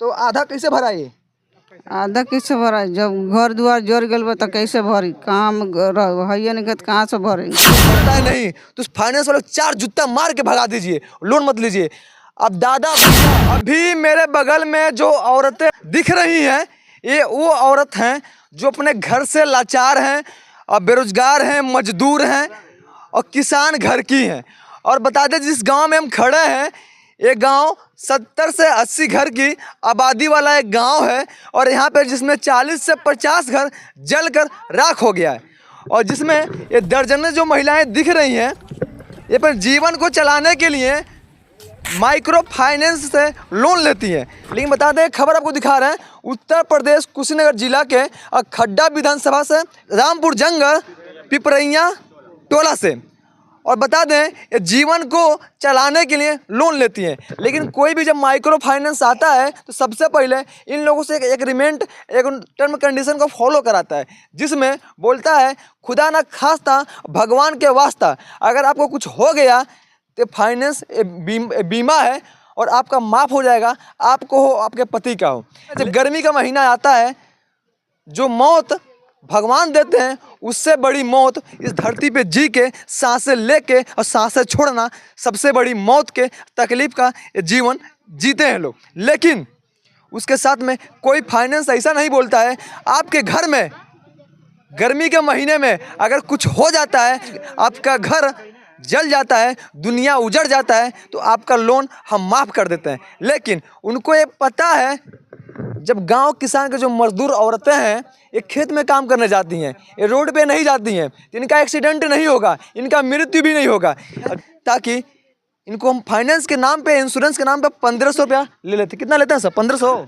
तो आधा कैसे भरा ये? आधा कैसे भरा? जब घर द्वार जोड़ गल बा तो कैसे भरी? काम है नहीं तो कहाँ से भरेंगे? पता है नहीं तो फाइनेंस वाले 4 जूता मार के भगा दीजिए, लोन मत लीजिए। अब दादा अभी मेरे बगल में जो औरतें दिख रही हैं, ये वो औरत हैं जो अपने घर से लाचार हैं और बेरोजगार हैं, मजदूर हैं और किसान घर की हैं। और बता दें जिस गांव में हम खड़े हैं, ये गांव 70 से 80 घर की आबादी वाला एक गांव है और यहाँ पे जिसमें 40 से 50 घर जलकर राख हो गया है और जिसमें ये दर्जनों जो महिलाएं दिख रही हैं, ये पर जीवन को चलाने के लिए माइक्रो फाइनेंस से लोन लेती हैं। लेकिन बता दें खबर आपको दिखा रहे हैं उत्तर प्रदेश कुशीनगर जिला के खड्डा विधानसभा से, रामपुर जंगल पिपरैया टोला से। और बता दें ये जीवन को चलाने के लिए लोन लेती हैं। लेकिन कोई भी जब माइक्रो फाइनेंस आता है तो सबसे पहले इन लोगों से एक एग्रीमेंट, एक टर्म कंडीशन को फॉलो कराता है, जिसमें बोलता है खुदा ना खास्ता भगवान के वास्ता अगर आपको कुछ हो गया तो फाइनेंस बीमा है और आपका माफ़ हो जाएगा, आपको हो आपके पति का हो। जब गर्मी का महीना आता है, जो मौत भगवान देते हैं उससे बड़ी मौत इस धरती पे जी के सांसें लेके और सांसें छोड़ना सबसे बड़ी मौत के तकलीफ का जीवन जीते हैं लोग। लेकिन उसके साथ में कोई फाइनेंस ऐसा नहीं बोलता है आपके घर में गर्मी के महीने में अगर कुछ हो जाता है, आपका घर जल जाता है, दुनिया उजड़ जाता है, तो आपका लोन हम माफ़ कर देते हैं। लेकिन उनको ये पता है जब गांव किसान के जो मजदूर औरतें हैं ये खेत में काम करने जाती हैं, ये रोड पे नहीं जाती हैं, तो इनका एक्सीडेंट नहीं होगा, इनका मृत्यु भी नहीं होगा, ताकि इनको हम फाइनेंस के नाम पे, इंश्योरेंस के नाम पे 1500 रुपया ले लेते। कितना लेते हैं सर? 1500?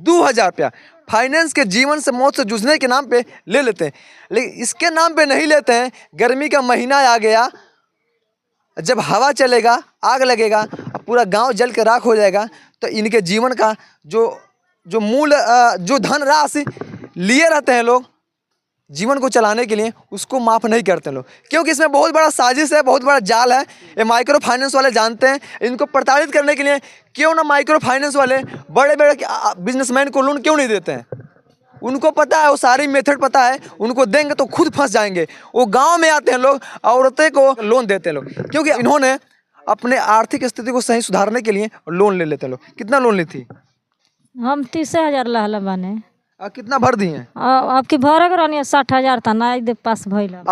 2000 रुपया फाइनेंस के जीवन से मौत से जूझने के नाम पे ले लेते हैं। लेकिन इसके नाम पे नहीं लेते हैं। गर्मी का महीना आ गया, जब हवा चलेगा, आग लगेगा, पूरा गांव जल के राख हो जाएगा, तो इनके जीवन का जो मूल जो धन राशि लिए रहते हैं लोग जीवन को चलाने के लिए, उसको माफ़ नहीं करते लोग, क्योंकि इसमें बहुत बड़ा साजिश है, बहुत बड़ा जाल है। ये माइक्रो फाइनेंस वाले जानते हैं इनको प्रताड़ित करने के लिए। क्यों ना माइक्रो फाइनेंस वाले बड़े बड़े बिजनेसमैन को लोन क्यों नहीं देते हैं? उनको पता है, वो सारी मेथड पता है, उनको देंगे तो खुद फंस जाएंगे। वो गांव में आते हैं लोग, औरतें को लोन देते हैं लोग, क्योंकि इन्होंने अपने आर्थिक स्थिति को सही सुधारने के लिए लोन ले लेते हैं लोग। कितना लोन ली थी? हम 30,000 लहला बने। कितना भर दी हैं? आपकी भर करानी 60,000 था ना दे पास भइला।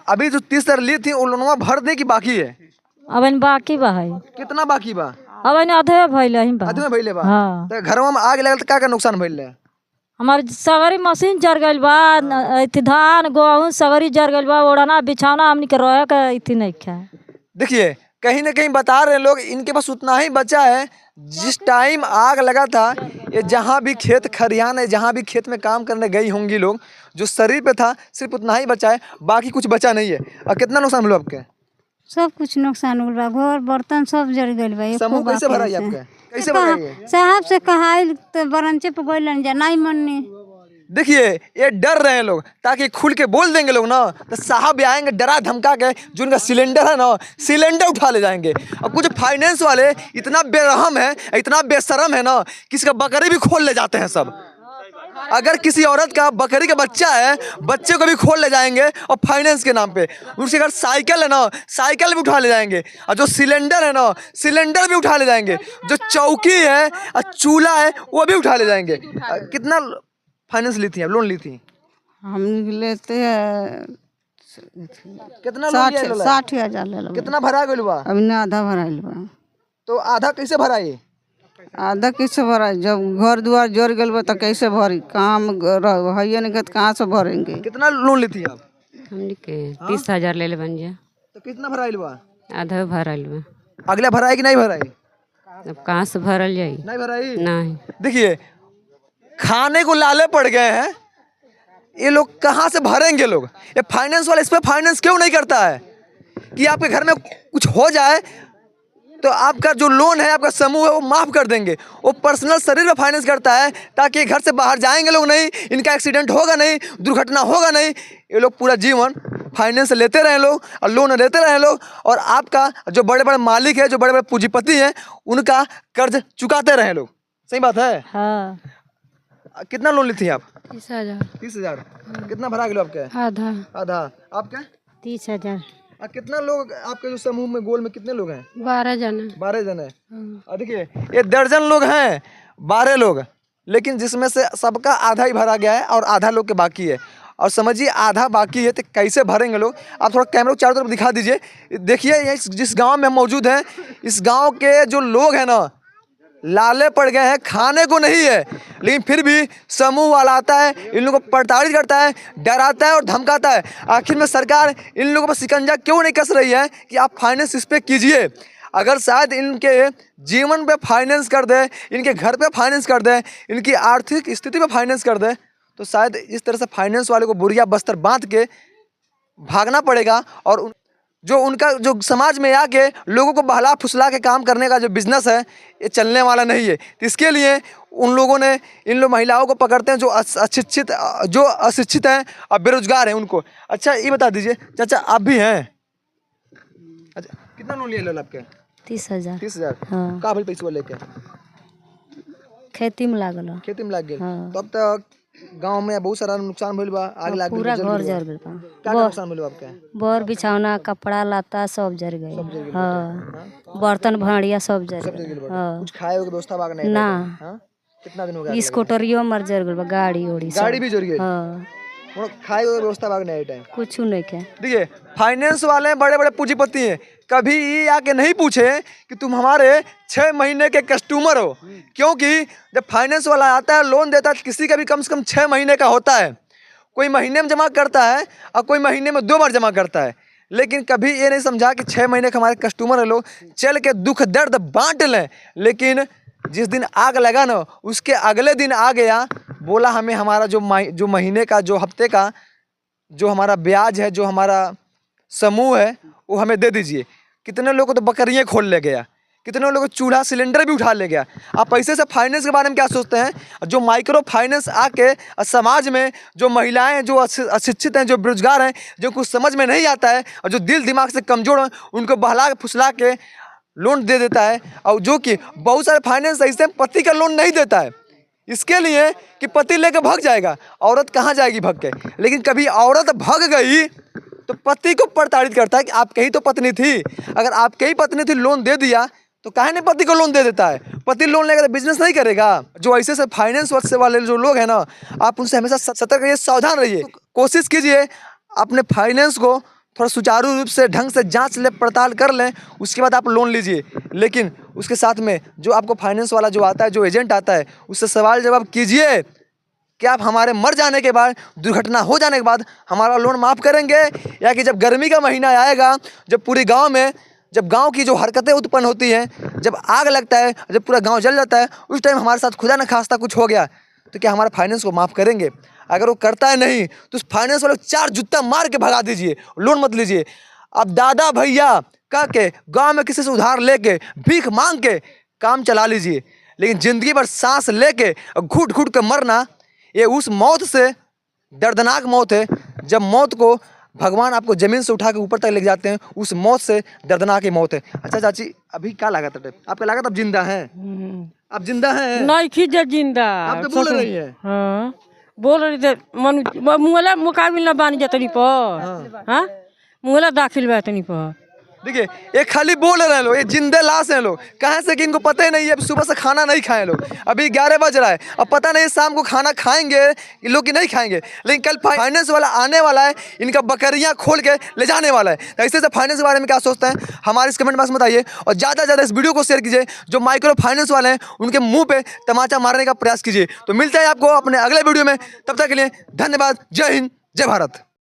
अभी जो 30,000 ली थी वो लोनवा भर दे की बाकी है? अब बाकी बा है। कितना बाकी बा? अब आधे भइला ही बा। आधे भइले बा? हाँ। तो घरवा में आग लगल तो का नुकसान भइल है? हमारी सगरी मशीन जर गइल बा, धान गेहूं सगरी जर गइल बा, ओढ़ना बिछाना हमनी के रोया का इतनी नहीं खा। देखिए कहीं ना कहीं बता रहे लोग इनके पास उतना ही बचा है। जिस टाइम आग लगा था, ये जहाँ भी खेत खरियान है, जहाँ भी खेत में काम करने गई होंगी लोग, जो शरीर पे था सिर्फ उतना ही बचा है, बाकी कुछ बचा नहीं है। और कितना नुकसान हुआ आपके? सब कुछ नुकसान हो गया, घर बर्तन सब जल गइल बा। समूह कैसे भरा है आपके? कैसे भरा है? साहब से कहा तो बरंचे पे गइलन जा नहीं मननी। देखिए ये डर रहे हैं लोग, ताकि खुल के बोल देंगे लोग ना तो साहब भी आएंगे डरा धमका के, जो उनका सिलेंडर है ना सिलेंडर उठा ले जाएंगे। और कुछ फाइनेंस वाले इतना बेरहम है, इतना बेशरम है ना, किसी का बकरी भी खोल ले जाते हैं सब। अगर किसी औरत का बकरी का बच्चा है, बच्चे को भी खोल ले जाएंगे और फाइनेंस के नाम पे। उसके अगर साइकिल है ना, साइकिल भी उठा ले जाएंगे। और जो सिलेंडर है ना, सिलेंडर भी उठा ले जाएंगे। जो चौकी है और चूल्हा है वो भी उठा ले जाएंगे। कितना फाइनेंस ली थी, अब लोन ली थी? हम लेते हैं कितना? 60,000 ले लो। कितना भरा गइल बा? अभी ना आधा भराइल बा। तो आधा कैसे भरा ये? आधा कैसे भरा? जब घर द्वार जोड़ गल बा तो कैसे भरी? काम है नहीं तो कहाँ से भरेंगे? कितना लोन ली थी आप? हमने के 30,000 ले ले बन जा। तो कितना भराइल बा? आधा भरल बा। अगला भराई कि नहीं भराई? अब कहाँ से भरल जाई? नहीं भराई। नहीं। देखिए खाने को लाले पड़ गए हैं ये लोग, कहाँ से भरेंगे लोग? ये फाइनेंस वाले इस पे फाइनेंस क्यों नहीं करता है कि आपके घर में कुछ हो जाए तो आपका जो लोन है, आपका समूह है, वो माफ़ कर देंगे। वो पर्सनल शरीर में फाइनेंस करता है ताकि घर से बाहर जाएंगे लोग नहीं, इनका एक्सीडेंट होगा नहीं, दुर्घटना होगा नहीं। ये लोग पूरा जीवन फाइनेंस लेते रहे लोग और लोन लेते रहे लोग, और आपका जो बड़े बड़े मालिक है, जो बड़े बड़े पूंजीपति हैं, उनका कर्ज चुकाते रहे लोग। सही बात है। हाँ कितना लोन ली थी आप? 30,000 30,000। कितना भरा गेलो आपके? आधा आधा। आपका? 30,000 कितना लोग आपके जो समूह में गोल में कितने लोग हैं? 12 जना 12 जन है। देखिए ये दर्जन लोग हैं, 12 लोग, लेकिन जिसमें से सबका आधा ही भरा गया है और आधा लोग के बाकी है। और समझिए आधा बाकी है तो कैसे भरेंगे लोग? आप थोड़ा कैमरा को चारों तरफ दिखा दीजिए। देखिए ये जिस गांव में हम मौजूद हैं, इस गांव के जो लोग हैं ना, लाले पड़ गए हैं, खाने को नहीं है, लेकिन फिर भी समूह वाला आता है, इन लोगों को प्रताड़ित करता है, डराता है और धमकाता है। आखिर में सरकार इन लोगों पर शिकंजा क्यों नहीं कस रही है कि आप फाइनेंस इस पे कीजिए? अगर शायद इनके जीवन पे फाइनेंस कर दे, इनके घर पे फाइनेंस कर दे, इनकी आर्थिक स्थिति पे फाइनेंस कर दे, तो शायद इस तरह से फाइनेंस वाले को बोरिया बस्तर बांध के भागना पड़ेगा। और जो उनका जो समाज में आके लोगों को बहला फुसला के काम करने का जो बिजनेस है, ये चलने वाला नहीं है। तो इसके लिए उन लोगों ने इन लोग महिलाओं को पकड़ते हैं जो अशिक्षित हैं और बेरोजगार हैं उनको। अच्छा ये बता दीजिए चाचा, आप भी हैं? अच्छा कितना लोन लिया आपके? 30,000। 30,000। हाँ। का भाई पैसा लेके खेती में लागल। खेती में लाग गए? हाँ। तो अब तक गांव में बहुत सारा नुकसान भइल बा, आग लाग पूरा गइल, घर जल जर गइल बा। गइल का नुकसान भइल बा आपके? बर बिछौना कपड़ा लत्ता सब जर गए। हाँ बर्तन भाड़िया सब जर गए। हाँ कुछ खाए के व्यवस्था बाग नहीं? ना। हाँ? कितना दिन हो गया? स्कूटरियो मर जर गइल बा, गाड़ी उड़ी सब। गाड़ी भी जर गई? हाँ खाए के व्यवस्था बाग नहीं टाइम? कुछ नहीं के। देखिए फाइनेंस वाले बड़े बड़े पूंजीपति हैं, कभी ये आके नहीं पूछे कि तुम हमारे 6 महीने के कस्टमर हो, क्योंकि जब फाइनेंस वाला आता है लोन देता है किसी का भी कम से कम 6 महीने का होता है। कोई महीने में जमा करता है और कोई महीने में 2 बार जमा करता है, लेकिन कभी ये नहीं समझा कि 6 महीने के हमारे कस्टमर है, लोग चल के दुख दर्द बांट लें। लेकिन जिस दिन आग लगा ना, उसके अगले दिन आ गया, बोला हमें हमारा जो महीने का, जो हफ्ते का जो हमारा ब्याज है, जो हमारा समूह है, वो हमें दे दीजिए। कितने लोगों को तो बकरियाँ खोल ले गया, कितने लोगों को चूल्हा सिलेंडर भी उठा ले गया। आप पैसे से फाइनेंस के बारे में क्या सोचते हैं? जो माइक्रो फाइनेंस आके समाज में जो महिलाएं जो अशिक्षित हैं, जो बेरोजगार हैं, जो कुछ समझ में नहीं आता है और जो दिल दिमाग से कमज़ोर हैं, उनको बहला के फुसला के लोन दे देता है। और जो कि बहुत सारे फाइनेंस ऐसे पति का लोन नहीं देता है, इसके लिए कि पति लेकर भाग जाएगा। औरत कहाँ जाएगी भाग के? लेकिन कभी औरत भाग गई तो पति को प्रताड़ित करता है कि आपके ही तो पत्नी थी, अगर आपके ही पत्नी थी लोन दे दिया तो काहे नहीं पति को लोन दे देता है? पति लोन लेकर बिजनेस नहीं करेगा। जो ऐसे से फाइनेंस से वाले जो लोग हैं ना, आप उनसे हमेशा सतर्क रहिए, सावधान रहिए। कोशिश कीजिए अपने फाइनेंस को थोड़ा सुचारू रूप से ढंग से जांच ले पड़ताल कर लें, उसके बाद आप लोन लीजिए। लेकिन उसके साथ में जो आपको फाइनेंस वाला जो आता है, जो एजेंट आता है, उससे सवाल जवाब कीजिए कि आप हमारे मर जाने के बाद, दुर्घटना हो जाने के बाद हमारा लोन माफ़ करेंगे, या कि जब गर्मी का महीना आएगा, जब पूरे गांव में, जब गांव की जो हरकतें उत्पन्न होती हैं, जब आग लगता है, जब पूरा गांव जल जाता है, उस टाइम हमारे साथ खुदा न खास्ता कुछ हो गया तो क्या हमारा फाइनेंस को माफ़ करेंगे? अगर वो करता है नहीं तो उस फाइनेंस वाले 4 जूता मार के भगा दीजिए, लोन मत लीजिए। अब दादा भैया कह के गाँव में किसी से उधार लेके भीख मांग के काम चला लीजिए, लेकिन ज़िंदगी भर सांस लेके घुट घुट के मरना, ये उस मौत से दर्दनाक मौत है। जब मौत को भगवान आपको ज़मीन से उठा के ऊपर तक ले जाते हैं, उस मौत से दर्दनाक ही मौत है। अच्छा चाची, अभी क्या लागत है आपका? लागत अब जिंदा है? अब जिंदा है? नहीं खींचे जिंदा। आप तो बोल रही है। हाँ बोल रही थे, मुँहला मुकाबिल ना बानी जतनी पर। हाँ मुँहला दाखिल बा तनी पर। देखिए ये खाली बोल रहे हैं लोग, ये जिंदे लाश हैं लोग। कहाँ से कि इनको पता ही नहीं है, सुबह से खाना नहीं खाए लोग, अभी 11 बज रहा है, अब पता नहीं शाम को खाना खाएंगे ये लोग कि नहीं खाएंगे। लेकिन कल फाइनेंस वाला आने वाला है, इनका बकरियां खोल के ले जाने वाला है। तो ऐसे फाइनेंस के बारे में क्या सोचते हैं हमारे इस कमेंट बॉक्स में बताइए, और ज़्यादा से ज़्यादा इस वीडियो को शेयर कीजिए। जो माइक्रो फाइनेंस वाले हैं उनके मुँह पर तमाचा मारने का प्रयास कीजिए। तो मिलते हैं आपको अपने अगले वीडियो में, तब तक के लिए धन्यवाद। जय हिंद, जय भारत।